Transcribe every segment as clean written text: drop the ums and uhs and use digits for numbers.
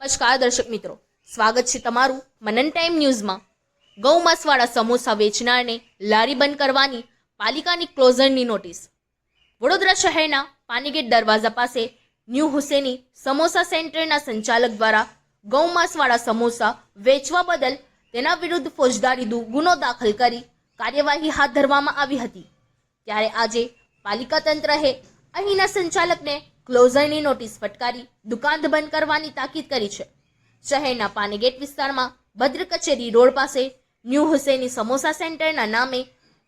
નમસ્કાર દર્શક મિત્રો, સ્વાગત છે તમારું મનન ટાઈમ ન્યૂઝમાં। ગૌમાંસવાળા સમોસા વેચનારને લારી બંધ કરવાની પાલિકાની ક્લોઝરની નોટિસ। વડોદરા શહેરના પાનીગેટ દરવાજા પાસે ન્યૂ હુસેની સમોસા સેન્ટરના સંચાલક દ્વારા ગૌમાંસવાળા સમોસા વેચવા બદલ તેના વિરુદ્ધ ફોજદારી ગુનો દાખલ કરી કાર્યવાહી હાથ ધરવામાં આવી હતી। ત્યારે આજે પાલિકા તંત્રએ અહીંના સંચાલકને ક્લોઝરની નોટિસ ફટકારી દુકાન બંધ કરવાની તાકીદ કરી છે। શહેરના પાનીગેટ વિસ્તારમાં ભદ્ર કચેરી રોડ પાસે ન્યૂ હુસેની સમોસા સેન્ટરના નામે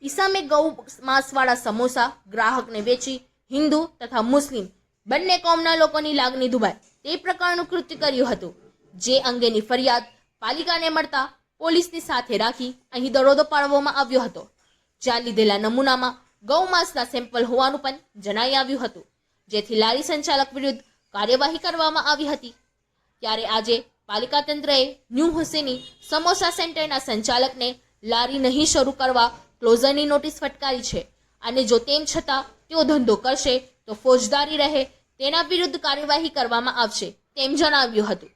ઈસામે ગૌ માંસવાળા સમોસા ગ્રાહકને વેચી હિન્દુ તથા મુસ્લિમ બંને કોમના લોકોની લાગણી દુભાય તે પ્રકારનું કૃત્ય કર્યું હતું। જે અંગેની ફરિયાદ પાલિકાને મળતા પોલીસની સાથે રાખી અહીં દરોડો પાડવામાં આવ્યો હતો, જ્યાં લીધેલા નમૂનામાં ગૌ માંસના સેમ્પલ હોવાનું પણ જણાઈ આવ્યું હતું, જેથી લારી સંચાલક વિરુદ્ધ કાર્યવાહી કરવામાં આવી હતી। ત્યારે આજે પાલિકા તંત્રએ ન્યૂ હુસેની સમોસા સેન્ટરના સંચાલકને લારી નહીં શરૂ કરવા ક્લોઝરની નોટિસ ફટકારી છે અને જો તેમ છતાં તેઓ ધંધો કરશે તો ફોજદારી રહે તેના વિરુદ્ધ કાર્યવાહી કરવામાં આવશે તેમ જણાવ્યું હતું।